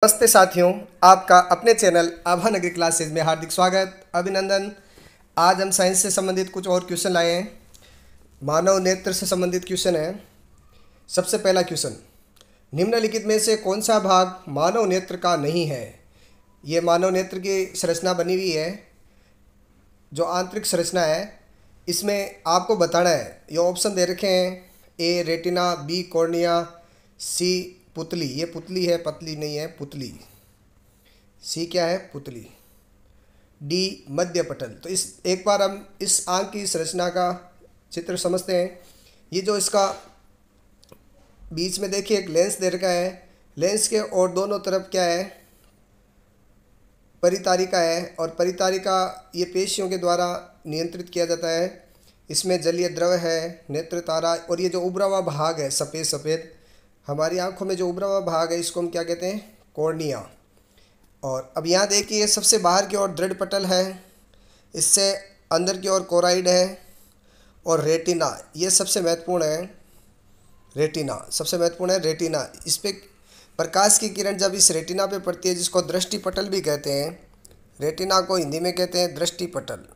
नमस्ते साथियों, आपका अपने चैनल आभा नगरी क्लासेज में हार्दिक स्वागत, अभिनंदन। आज हम साइंस से संबंधित कुछ और क्वेश्चन लाए हैं। मानव नेत्र से संबंधित क्वेश्चन है। सबसे पहला क्वेश्चन, निम्नलिखित में से कौन सा भाग मानव नेत्र का नहीं है। ये मानव नेत्र की संरचना बनी हुई है, जो आंतरिक संरचना है, इसमें आपको बताना है। ये ऑप्शन दे रखे हैं, ए रेटिना, बी कॉर्निया, सी पुतली। ये पुतली है, पतली नहीं है, पुतली। सी क्या है? पुतली। डी मध्य पटल। तो इस एक बार हम इस आंख की संरचना का चित्र समझते हैं। ये जो इसका बीच में देखिए एक लेंस दे रखा है, लेंस के और दोनों तरफ क्या है? परितारिका है, और परितारिका ये पेशियों के द्वारा नियंत्रित किया जाता है। इसमें जलीय द्रव है, नेत्र तारा, और ये जो उभरा हुआ भाग है सफ़ेद सफ़ेद, हमारी आंखों में जो उभरा हुआ भाग है, इसको हम क्या कहते हैं? कॉर्निया। और अब यहाँ देखिए, सबसे बाहर की ओर दृढ़ पटल है, इससे अंदर की ओर कोराइड है, और रेटिना ये सबसे महत्वपूर्ण है। रेटिना सबसे महत्वपूर्ण है। रेटिना, इस पे प्रकाश की किरण जब इस रेटिना पे पड़ती है, जिसको दृष्टि पटल भी कहते हैं। रेटिना को हिंदी में कहते हैं दृष्टि पटल।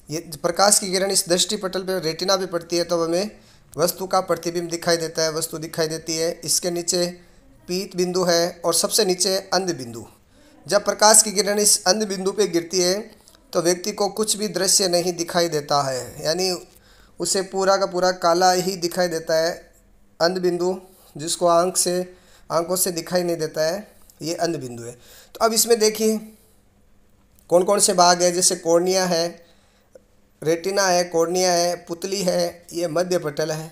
ये प्रकाश की किरण इस दृष्टि पटल पे रेटिना पे पड़ती है, तो हमें वस्तु का प्रतिबिंब दिखाई देता है, वस्तु दिखाई देती है। इसके नीचे पीत बिंदु है, और सबसे नीचे अंध बिंदु। जब प्रकाश की किरण इस अंध बिंदु पे गिरती है, तो व्यक्ति को कुछ भी दृश्य नहीं दिखाई देता है, यानी उसे पूरा का पूरा काला ही दिखाई देता है। अंध बिंदु, जिसको आंखों से दिखाई नहीं देता है, ये अंध बिंदु है। तो अब इसमें देखिए कौन कौन से भाग है, जैसे कॉर्निया है, रेटिना है, कॉर्निया है, पुतली है, ये मध्य पटल है।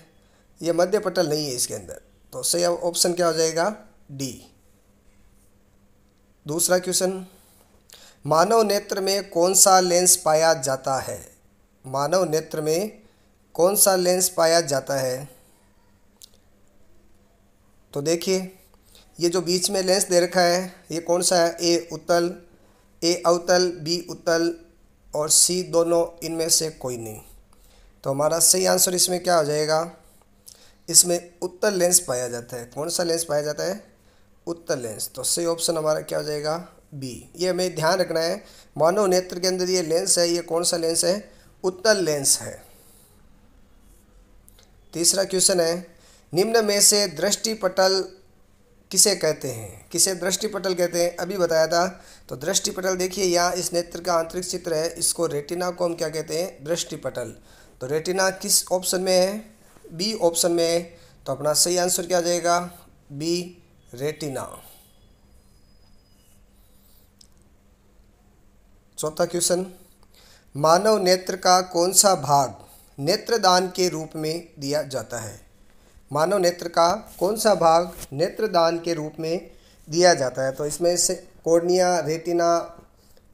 ये मध्य पटल नहीं है इसके अंदर, तो सही ऑप्शन क्या हो जाएगा? डी। दूसरा क्वेश्चन, मानव नेत्र में कौन सा लेंस पाया जाता है? मानव नेत्र में कौन सा लेंस पाया जाता है? तो देखिए, ये जो बीच में लेंस दे रखा है, ये कौन सा है? ए अवतल, बी उत्तल, और सी दोनों, इनमें से कोई नहीं। तो हमारा सही आंसर इसमें क्या हो जाएगा? इसमें उत्तल लेंस पाया जाता है। कौन सा लेंस पाया जाता है? उत्तल लेंस। तो सही ऑप्शन हमारा क्या हो जाएगा? बी। ये हमें ध्यान रखना है, मानव नेत्र के अंदर ये लेंस है, ये कौन सा लेंस है? उत्तल लेंस है। तीसरा क्वेश्चन है, निम्न में से दृष्टि पटल किसे कहते हैं? किसे दृष्टि पटल कहते हैं? अभी बताया था। तो दृष्टि पटल देखिए, यहाँ इस नेत्र का आंतरिक चित्र है, इसको रेटिना को हम क्या कहते हैं? दृष्टि पटल। तो रेटिना किस ऑप्शन में है? बी ऑप्शन में है। तो अपना सही आंसर क्या आ जाएगा? B retina. चौथा क्वेश्चन, मानव नेत्र का कौन सा भाग नेत्रदान के रूप में दिया जाता है? मानव नेत्र का कौन सा भाग नेत्रदान के रूप में दिया जाता है? तो इसमें से कॉर्निया, रेटिना,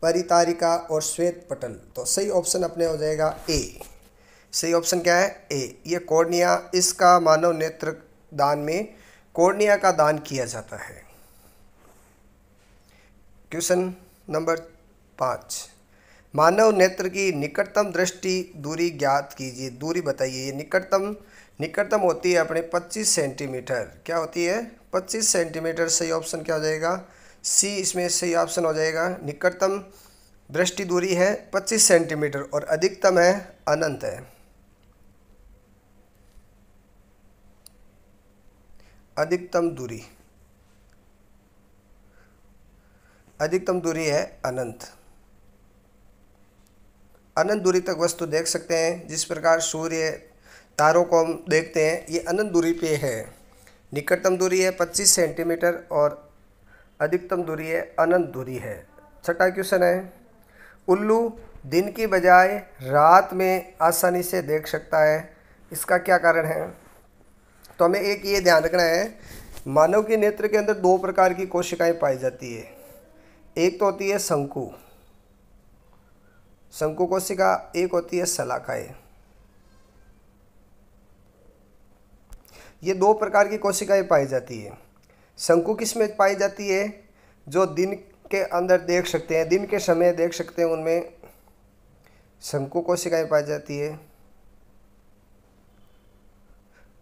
परितारिका और श्वेत पटल। तो सही ऑप्शन अपने हो जाएगा ए। सही ऑप्शन क्या है? ए। ये कॉर्निया, इसका मानव नेत्र दान में कॉर्निया का दान किया जाता है। क्वेश्चन नंबर 5, मानव नेत्र की निकटतम दृष्टि दूरी ज्ञात कीजिए। दूरी बताइए। ये निकटतम होती है अपने 25 सेंटीमीटर। क्या होती है? 25 सेंटीमीटर। सही ऑप्शन क्या हो जाएगा? सी इसमें सही ऑप्शन हो जाएगा। निकटतम दृष्टि दूरी है 25 सेंटीमीटर, और अधिकतम है अनंत है। अधिकतम दूरी है अनंत। अनंत दूरी तक वस्तु देख सकते हैं। जिस प्रकार सूर्य, तारों को हम देखते हैं, ये अनंत दूरी पे है। निकटतम दूरी है 25 सेंटीमीटर, और अधिकतम दूरी है अनंत दूरी है। छठा क्वेश्चन है, उल्लू दिन की बजाय रात में आसानी से देख सकता है, इसका क्या कारण है? तो हमें एक ये ध्यान रखना है, मानव के नेत्र के अंदर दो प्रकार की कोशिकाएं पाई जाती है। एक तो होती है शंकु कोशिका, एक होती है शलाकाएं। ये दो प्रकार की कोशिकाएं पाई जाती है। शंकु किस में पाई जाती है? जो दिन के अंदर देख सकते हैं, दिन के समय देख सकते हैं, उनमें शंकु कोशिकाएं पाई जाती है।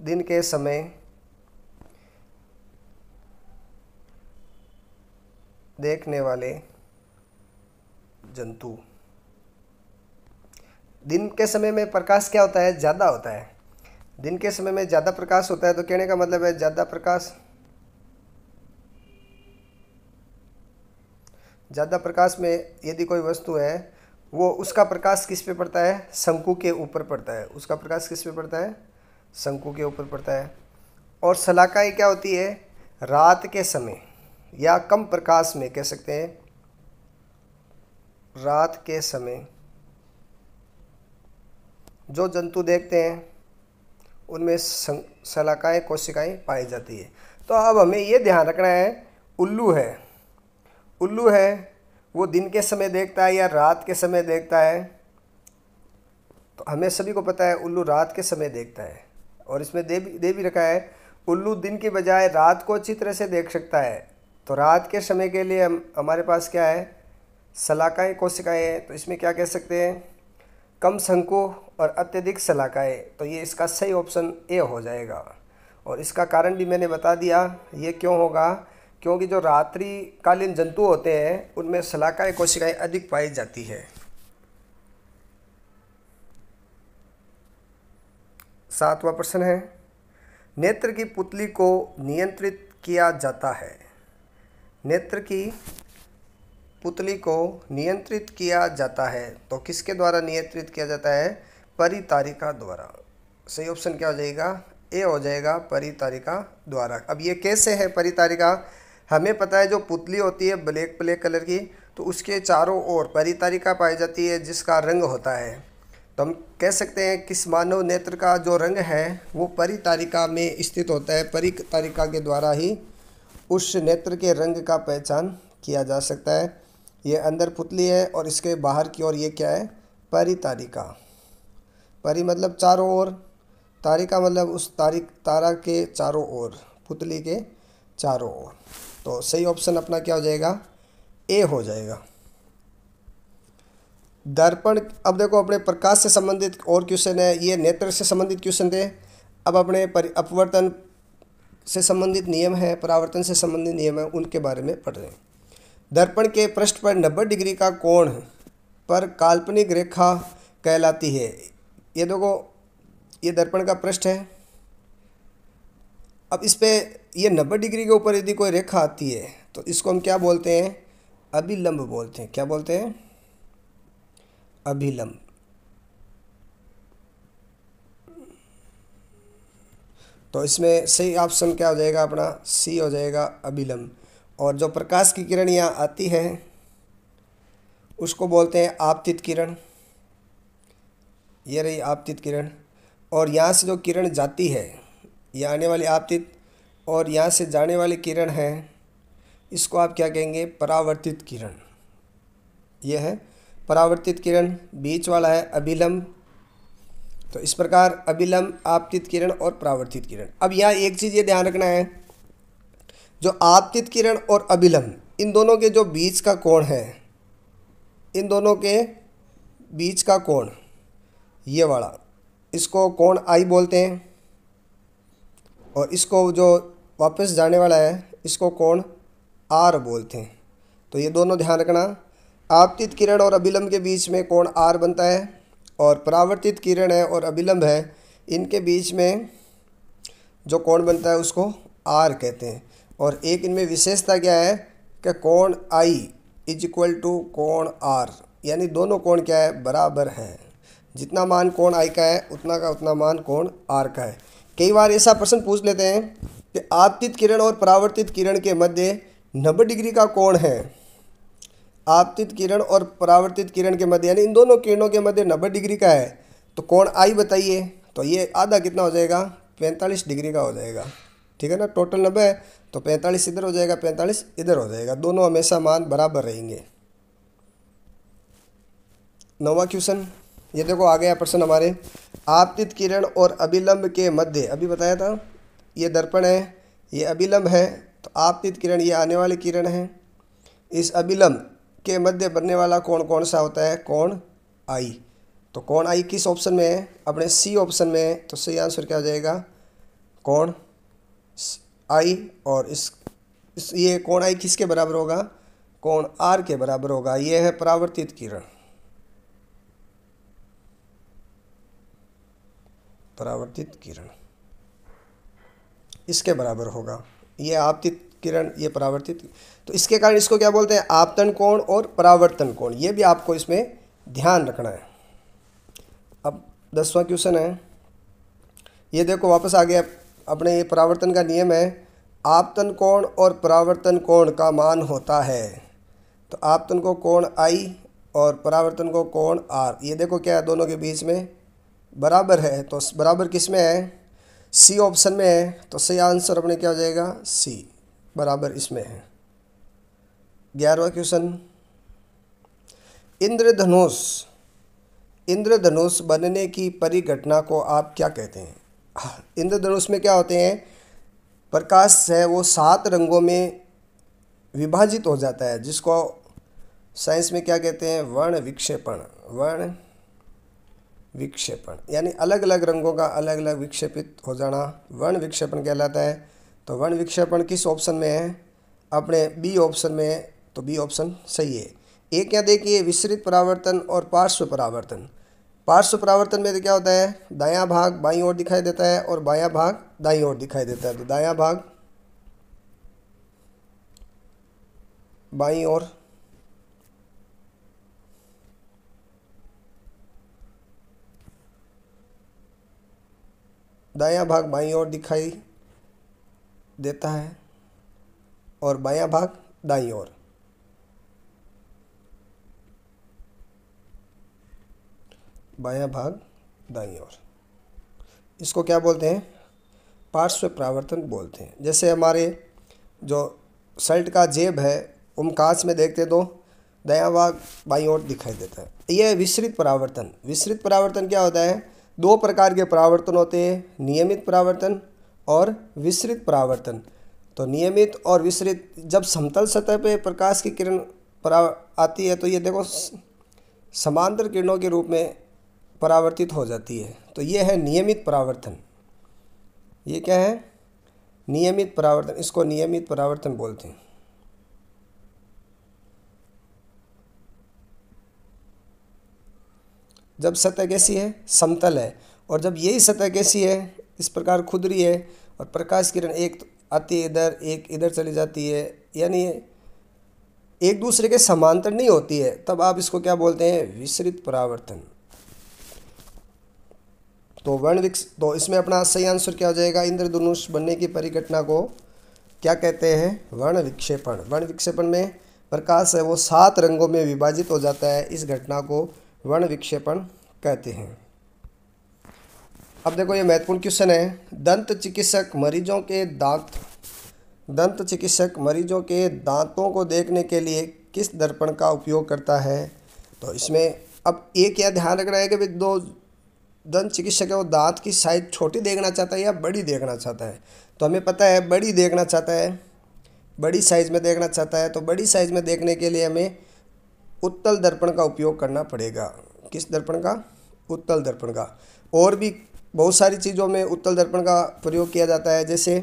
दिन के समय देखने वाले जंतु। दिन के समय में प्रकाश क्या होता है? ज़्यादा होता है। दिन के समय में ज़्यादा प्रकाश होता है, तो कहने का मतलब है ज़्यादा प्रकाश में यदि कोई वस्तु है, वो उसका प्रकाश किस पे पड़ता है? शंकु के ऊपर पड़ता है। उसका प्रकाश किस पे पड़ता है? शंकु के ऊपर पड़ता है। और शलाकाएँ क्या होती है? रात के समय या कम प्रकाश में, कह सकते हैं रात के समय जो जंतु देखते हैं उनमें शलाकाएँ कोशिकाएँ पाई जाती है। तो अब हमें ये ध्यान रखना है, उल्लू है वो दिन के समय देखता है या रात के समय देखता है? तो हमें सभी को पता है उल्लू रात के समय देखता है, और इसमें दे भी रखा है उल्लू दिन की बजाय रात को अच्छी तरह से देख सकता है। तो रात के समय के लिए हमारे पास क्या है? शलाकाएँ कोशिकाएँ हैं। तो इसमें क्या कह सकते हैं? कम शंकु और अत्यधिक शलाकाएँ। तो ये इसका सही ऑप्शन ए हो जाएगा। और इसका कारण भी मैंने बता दिया। ये क्यों होगा? क्योंकि जो रात्रिकालीन जंतु होते हैं उनमें शलाकाएँ कोशिकाएँ अधिक पाई जाती है। 7वां प्रश्न है, नेत्र की पुतली को नियंत्रित किया जाता है। नेत्र की पुतली को नियंत्रित किया जाता है, तो किसके द्वारा नियंत्रित किया जाता है? परितारिका द्वारा। सही ऑप्शन क्या हो जाएगा? ए हो जाएगा, परितारिका द्वारा। अब ये कैसे है परितारिका? हमें पता है जो पुतली होती है ब्लैक कलर की, तो उसके चारों ओर परितारिका पाई जाती है जिसका रंग होता है। तो हम कह सकते हैं किस मानव नेत्र का जो रंग है वो परितारिका में स्थित होता है। परितारिका के द्वारा ही उस नेत्र के रंग का पहचान किया जा सकता है। ये अंदर पुतली है और इसके बाहर की ओर ये क्या है? परितारिका। परि मतलब चारों ओर, तारिका मतलब उस तारा के चारों ओर, पुतली के चारों ओर। तो सही ऑप्शन अपना क्या हो जाएगा? ए हो जाएगा। दर्पण। अब देखो अपने प्रकाश से संबंधित और क्वेश्चन है, ये नेत्र से संबंधित क्वेश्चन थे। अब अपने अपवर्तन से संबंधित नियम है, परावर्तन से संबंधित नियम है, उनके बारे में पढ़ रहे हैं। दर्पण के पृष्ठ पर 90 डिग्री का कोण पर काल्पनिक रेखा कहलाती है। ये देखो, ये दर्पण का पृष्ठ है। अब इस पे ये 90 डिग्री के ऊपर यदि कोई रेखा आती है तो इसको हम क्या बोलते हैं? अभिलंब बोलते हैं। क्या बोलते हैं? अभिलंब। तो इसमें सही ऑप्शन क्या हो जाएगा अपना? सी हो जाएगा, अभिलंब। और जो प्रकाश की किरण यहाँ आती है उसको बोलते हैं आपतित किरण। ये रही आपतित किरण। और यहाँ से जो किरण जाती है, ये आने वाली आपतित, और यहाँ से जाने वाली किरण है, इसको आप क्या कहेंगे? परावर्तित किरण। यह है परावर्तित किरण। बीच वाला है अभिलंब। तो इस प्रकार अभिलंब, आपतित किरण और परावर्तित किरण। अब यहाँ एक चीज़ ये ध्यान रखना है, जो आपतित किरण और अभिलंब, इन दोनों के जो बीच का कोण है, इन दोनों के बीच का कोण ये वाला, इसको कोण आई बोलते हैं। और इसको जो वापस जाने वाला है इसको कोण आर बोलते हैं। तो ये दोनों ध्यान रखना। आपतित किरण और अभिलंब के बीच में कोण आर बनता है, और परावर्तित किरण है और अभिलंब है, इनके बीच में जो कोण बनता है उसको आर कहते हैं। और एक इनमें विशेषता क्या है कि कोण आई इज इक्वल टू कोण आर, यानी दोनों कोण क्या है? बराबर है। जितना मान कोण आई का है उतना का उतना मान कोण आर का है। कई बार ऐसा प्रश्न पूछ लेते हैं कि आपतित किरण और परावर्तित किरण के मध्य 90 डिग्री का कोण है। आपतित किरण और परावर्तित किरण के मध्य, यानी इन दोनों किरणों के मध्य 90 डिग्री का है, तो कोण आई बताइए। तो ये आधा कितना हो जाएगा? 45 डिग्री का हो जाएगा। ठीक है ना? टोटल 90 है तो 45 इधर हो जाएगा, 45 इधर हो जाएगा। दोनों हमेशा मान बराबर रहेंगे। 9वां क्वेश्चन, ये देखो आ गया प्रश्न हमारे। आपतित किरण और अभिलंब के मध्य, अभी बताया था ये दर्पण है, ये अभिलंब है। तो आपतित किरण ये आने वाली किरण है, इस अभिलंब के मध्य बनने वाला कोण कौन सा होता है? कोण आई। तो कोण आई किस ऑप्शन में है? अपने सी ऑप्शन में है। तो सही आंसर क्या हो जाएगा? कोण आई, और इस ये कोण आई किसके बराबर होगा, कोण आर के बराबर होगा। ये है परावर्तित किरण, परावर्तित किरण इसके बराबर होगा। ये आपतित किरण, ये परावर्तित। तो इसके कारण इसको क्या बोलते हैं, आपतन कोण और परावर्तन कोण। ये भी आपको इसमें ध्यान रखना है। अब 10वां क्वेश्चन है, ये देखो वापस आ गया अपने। ये परावर्तन का नियम है, आपतन कोण और परावर्तन कोण का मान होता है। तो आपतन को कोण आई और परावर्तन को कोण आर। ये देखो क्या है, दोनों के बीच में बराबर है। तो बराबर किस में है, सी ऑप्शन में है। तो सही आंसर अपने क्या हो जाएगा, सी, बराबर इसमें है। 11वां क्वेश्चन, इंद्रधनुष, इंद्रधनुष बनने की परिघटना को आप क्या कहते हैं। इंद्रधनुष में क्या होते हैं, प्रकाश है वो 7 रंगों में विभाजित हो जाता है, जिसको साइंस में क्या कहते हैं, वर्ण विक्षेपण। वर्ण विक्षेपण यानी अलग अलग रंगों का अलग अलग विक्षेपित हो जाना वर्ण विक्षेपण कहलाता है। तो वर्ण विक्षेपण किस ऑप्शन में है, अपने बी ऑप्शन में है। तो बी ऑप्शन सही है। एक क्या देखिए, विसरित परावर्तन और पार्श्व परावर्तन। पार्श्व परावर्तन में तो क्या होता है, दायां भाग बाईं ओर दिखाई देता है और बायां भाग दाईं ओर दिखाई देता है। तो दायां भाग बाईं ओर, दायां भाग बाईं ओर दिखाई देता है और बायां भाग दाईं ओर। बायां भाग दाईं ओर, इसको क्या बोलते हैं, पार्श्व परावर्तन बोलते हैं। जैसे हमारे जो शर्ट का जेब है, हम कांच में देखते तो दायां भाग बाईं ओर दिखाई देता है। यह है विसरित परावर्तन। विसरित परावर्तन क्या होता है, 2 प्रकार के परावर्तन होते हैं, नियमित परावर्तन और विसरित परावर्तन। तो नियमित और विसरित, जब समतल सतह पे प्रकाश की किरण आती है तो ये देखो समांतर किरणों के रूप में परावर्तित हो जाती है। तो ये है नियमित परावर्तन। ये क्या है, नियमित परावर्तन, इसको नियमित परावर्तन बोलते हैं। जब सतह कैसी है, समतल है, और जब यही सतह कैसी है, इस प्रकार खुरदरी है और प्रकाश किरण एक आती है इधर, एक इधर चली जाती है, यानी एक दूसरे के समांतर नहीं होती है, तब आप इसको क्या बोलते हैं, विसरित परावर्तन। तो इसमें अपना सही आंसर क्या हो जाएगा, इंद्रधनुष बनने की परिघटना को क्या कहते हैं, वर्ण विक्षेपण। वर्ण विक्षेपण में प्रकाश है वो 7 रंगों में विभाजित हो जाता है, इस घटना को वर्ण विक्षेपण कहते हैं। अब देखो ये महत्वपूर्ण क्वेश्चन है, दंत चिकित्सक मरीजों के दांतों को देखने के लिए किस दर्पण का उपयोग करता है। तो इसमें अब एक क्या ध्यान रखना है कि भाई दो दंत चिकित्सक है वो दांत की साइज छोटी देखना चाहता है या बड़ी देखना चाहता है। तो हमें पता है बड़ी देखना चाहता है, बड़ी साइज में देखना चाहता है। तो बड़ी साइज में देखने के लिए हमें उत्तल दर्पण का उपयोग करना पड़ेगा। किस दर्पण का, उत्तल दर्पण का। और भी बहुत सारी चीज़ों में उत्तल दर्पण का प्रयोग किया जाता है, जैसे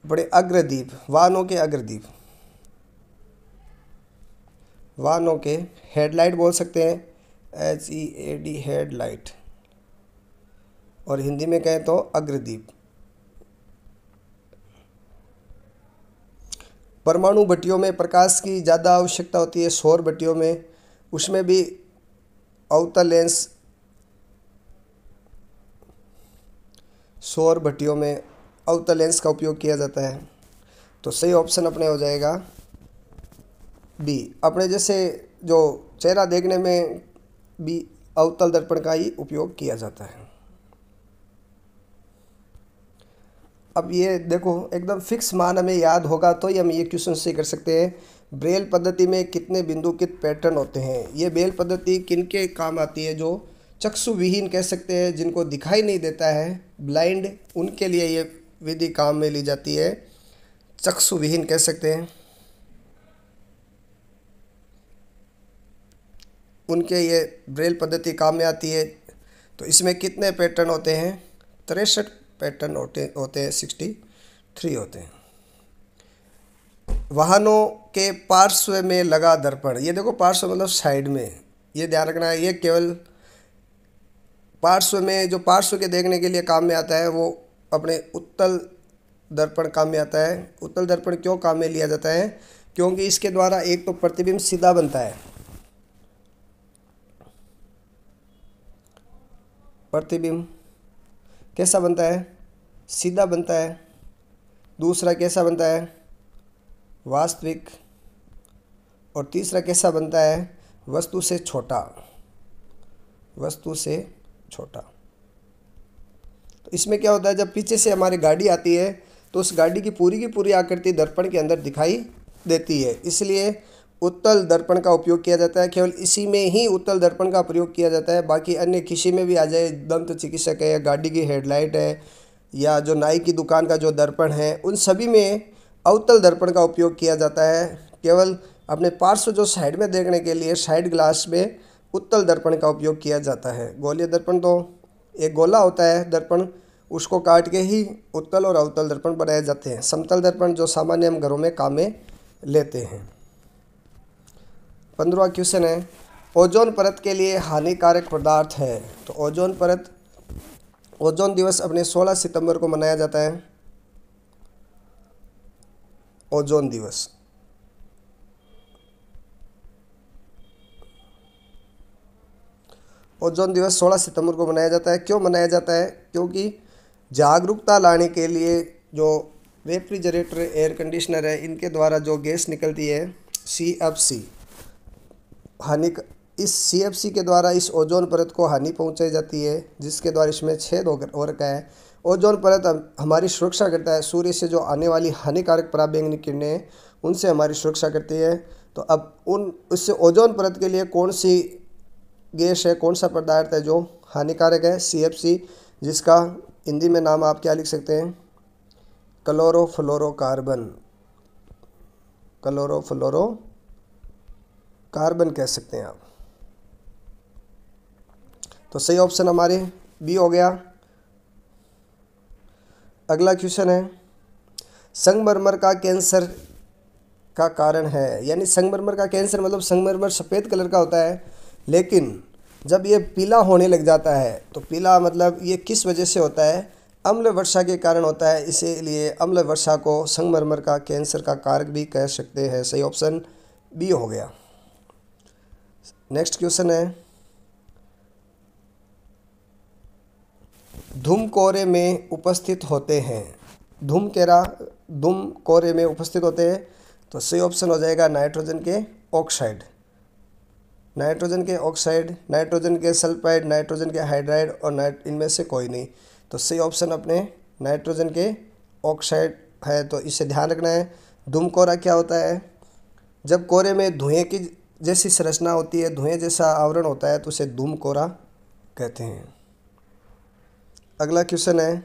बड़े अग्रदीप, वाहनों के अग्रदीप, वाहनों के हेडलाइट बोल सकते हैं, HEAD हेडलाइट, और हिंदी में कहें तो अग्रदीप। परमाणु भट्टियों में प्रकाश की ज़्यादा आवश्यकता होती है, सौर भट्टियों में, उसमें भी अवतल लेंस, सौर भट्टियों में अवतल लेंस का उपयोग किया जाता है। तो सही ऑप्शन अपने हो जाएगा बी। अपने जैसे जो चेहरा देखने में भी अवतल दर्पण का ही उपयोग किया जाता है। अब ये देखो एकदम फिक्स मान हमें याद होगा तो ही हम ये क्वेश्चन से कर सकते हैं। ब्रेल पद्धति में कितने बिंदुकित पैटर्न होते हैं। ये ब्रेल पद्धति किनके काम आती है, जो चक्षु विहीन कह सकते हैं, जिनको दिखाई नहीं देता है, ब्लाइंड, उनके लिए ये विधि काम में ली जाती है। चक्षु विहीन कह सकते हैं, उनके ये ब्रेल पद्धति काम में आती है। तो इसमें कितने पैटर्न होते हैं, 63 पैटर्न होते हैं 63 होते हैं। वाहनों के पार्श्व में लगा दर्पण, ये देखो पार्श्व मतलब साइड में, ये ध्यान रखना है। ये केवल पार्श्व में, जो पार्श्व के देखने के लिए काम में आता है वो अपने उत्तल दर्पण काम में आता है। उत्तल दर्पण क्यों काम में लिया जाता है? क्योंकि इसके द्वारा एक तो प्रतिबिंब सीधा बनता है, प्रतिबिंब कैसा बनता है? सीधा बनता है। दूसरा कैसा बनता है? वास्तविक। और तीसरा कैसा बनता है? वस्तु से छोटा, वस्तु से छोटा। तो इसमें क्या होता है, जब पीछे से हमारी गाड़ी आती है तो उस गाड़ी की पूरी आकृति दर्पण के अंदर दिखाई देती है, इसलिए उत्तल दर्पण का उपयोग किया जाता है। केवल इसी में ही उत्तल दर्पण का प्रयोग किया जाता है, बाकी अन्य किसी में भी आ जाए, दंत चिकित्सक है या गाड़ी की हेडलाइट है या जो नाई की दुकान का जो दर्पण है, उन सभी में अवतल दर्पण का उपयोग किया जाता है। केवल अपने पार्श्व जो साइड में देखने के लिए साइड ग्लास में उत्तल दर्पण का उपयोग किया जाता है। गोलीय दर्पण तो एक गोला होता है दर्पण, उसको काट के ही उत्तल और अवतल दर्पण बनाए जाते हैं। समतल दर्पण जो सामान्य हम घरों में काम में लेते हैं। 15वां क्वेश्चन है, ओजोन परत के लिए हानिकारक पदार्थ है। तो ओजोन परत, ओजोन दिवस अपने 16 सितंबर को मनाया जाता है। ओजोन दिवस ओजोन दिवस 16 सितंबर को मनाया जाता है। क्यों मनाया जाता है? क्योंकि जागरूकता लाने के लिए जो रेफ्रिजरेटर, एयर कंडीशनर है, इनके द्वारा जो गैस निकलती है CFC, इस CFC के द्वारा इस ओजोन परत को हानि पहुंचाई जाती है, जिसके द्वारा इसमें छेद हो रखा है। ओजोन परत हमारी सुरक्षा करता है, सूर्य से जो आने वाली हानिकारक पराबैंगनी किरणें हैं उनसे हमारी सुरक्षा करती है। तो अब उससे ओजोन परत के लिए कौन सी गैस है, कौन सा पदार्थ है जो हानिकारक है? CFC, जिसका हिंदी में नाम आप क्या लिख सकते हैं? क्लोरोफ्लोरोकार्बन, क्लोरोफ्लोरोकार्बन कह सकते हैं आप। तो सही ऑप्शन हमारे बी हो गया। अगला क्वेश्चन है, संगमरमर का कैंसर का कारण है। यानी संगमरमर का कैंसर मतलब संगमरमर सफ़ेद कलर का होता है, लेकिन जब ये पीला होने लग जाता है, तो पीला मतलब ये किस वजह से होता है? अम्ल वर्षा के कारण होता है, इसीलिए अम्ल वर्षा को संगमरमर का कैंसर का कारक भी कह सकते हैं। सही ऑप्शन बी हो गया। नेक्स्ट क्वेश्चन है, धूम कोहरे में उपस्थित होते हैं। धूम कोहरे में उपस्थित होते हैं, तो सही ऑप्शन हो जाएगा नाइट्रोजन के ऑक्साइड, नाइट्रोजन के ऑक्साइड, नाइट्रोजन के सल्फाइड, नाइट्रोजन के हाइड्राइड और इनमें से कोई नहीं। तो सही ऑप्शन अपने नाइट्रोजन के ऑक्साइड है। तो इसे ध्यान रखना है। धूम कोहरा क्या होता है? जब कोहरे में धुएं की जैसी संरचना होती है, धुएं जैसा आवरण होता है, तो उसे धूम कोहरा कहते हैं। अगला क्वेश्चन है,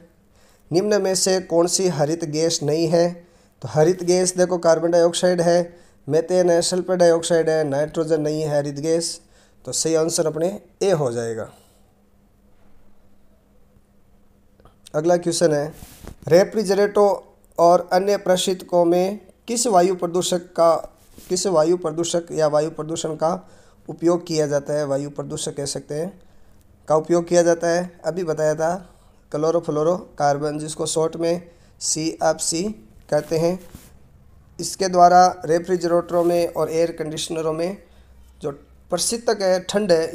निम्न में से कौन सी हरित गैस नहीं है? तो हरित गैस देखो कार्बन डाइऑक्साइड है, मेथेन है, सल्फर डाइऑक्साइड है, नाइट्रोजन नहीं है हरित गैस। तो सही आंसर अपने ए हो जाएगा। अगला क्वेश्चन है, रेफ्रिजरेटरों और अन्य प्रशीतकों में किस वायु प्रदूषक या वायु प्रदूषण का उपयोग किया जाता है? वायु प्रदूषक कह सकते हैं, का उपयोग किया जाता है। अभी बताया था क्लोरोफ्लोरोकार्बन, जिसको शॉर्ट में CFC कहते हैं। इसके द्वारा रेफ्रिजरेटरों में और एयर कंडीशनरों में जो प्रशीतक है, ठंड है,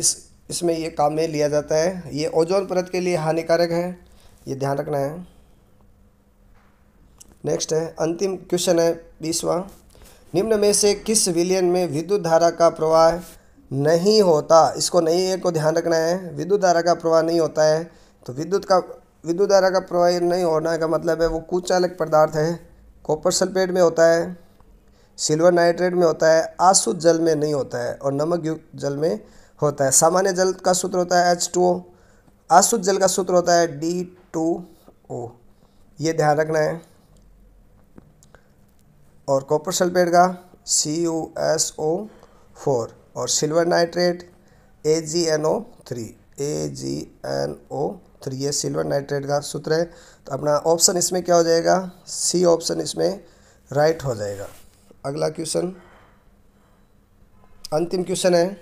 इसमें ये काम में लिया जाता है। ये ओजोन परत के लिए हानिकारक है, ये ध्यान रखना है। नेक्स्ट है, अंतिम क्वेश्चन है 20वां, निम्न में से किस विलयन में विद्युत धारा का प्रवाह नहीं होता? इसको नहीं है को ध्यान रखना है। विद्युत धारा का प्रवाह नहीं होता है, तो विद्युत धारा का प्रवाह नहीं होने का मतलब है वो कुचालक पदार्थ है। कॉपर सल्फेट में होता है, सिल्वर नाइट्रेट में होता है, अशुद्ध जल में नहीं होता है और नमक युक्त जल में होता है। सामान्य जल का सूत्र होता है H2O, अशुद्ध जल का सूत्र होता है D2O, ये ध्यान रखना है। और कॉपर सल्फेट का CuSO4 और सिल्वर नाइट्रेट AgNO3 फिर ये सिल्वर नाइट्रेट का सूत्र है। तो अपना ऑप्शन इसमें क्या हो जाएगा, सी ऑप्शन इसमें राइट हो जाएगा। अगला क्वेश्चन, अंतिम क्वेश्चन है,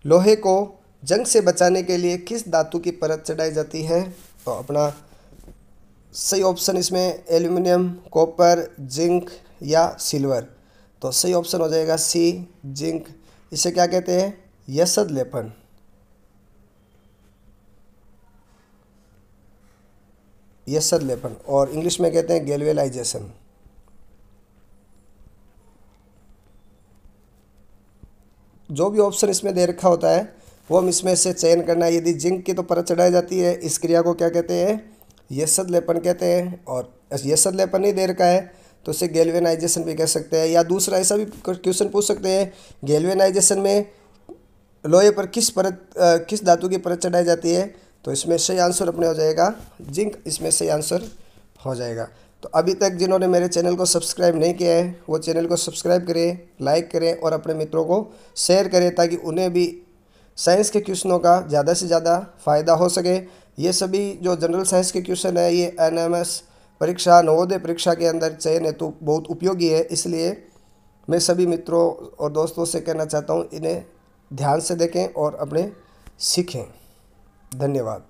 लोहे को जंग से बचाने के लिए किस धातु की परत चढ़ाई जाती है? तो अपना सही ऑप्शन इसमें एल्यूमिनियम, कॉपर, जिंक या सिल्वर। तो सही ऑप्शन हो जाएगा सी, जिंक। इसे क्या कहते हैं, यशद लेपन। यशद लेपन, और इंग्लिश में कहते हैं गैल्वेनाइजेशन। जो भी ऑप्शन इसमें दे रखा होता है वो हम इसमें से चयन करना है। यदि जिंक की तो परत चढ़ाई जाती है, इस क्रिया को क्या कहते हैं, यशद लेपन कहते हैं। और यशद लेपन नहीं दे रखा है तो उसे गैल्वेनाइजेशन भी कह सकते हैं। या दूसरा ऐसा भी क्वेश्चन पूछ सकते हैं, गैल्वेनाइजेशन में लोहे पर किस धातु की परत चढ़ाई जाती है? तो इसमें सही आंसर अपने हो जाएगा जिंक, इसमें सही आंसर हो जाएगा। तो अभी तक जिन्होंने मेरे चैनल को सब्सक्राइब नहीं किया है वो चैनल को सब्सक्राइब करें, लाइक करें और अपने मित्रों को शेयर करें ताकि उन्हें भी साइंस के क्वेश्चनों का ज़्यादा से ज़्यादा फ़ायदा हो सके। ये सभी जो जनरल साइंस के क्वेश्चन है ये एनएमएस परीक्षा, नवोदय परीक्षा के अंदर चयन हेतु बहुत उपयोगी है। इसलिए मैं सभी मित्रों और दोस्तों से कहना चाहता हूँ इन्हें ध्यान से देखें और अपने सीखें। धन्यवाद।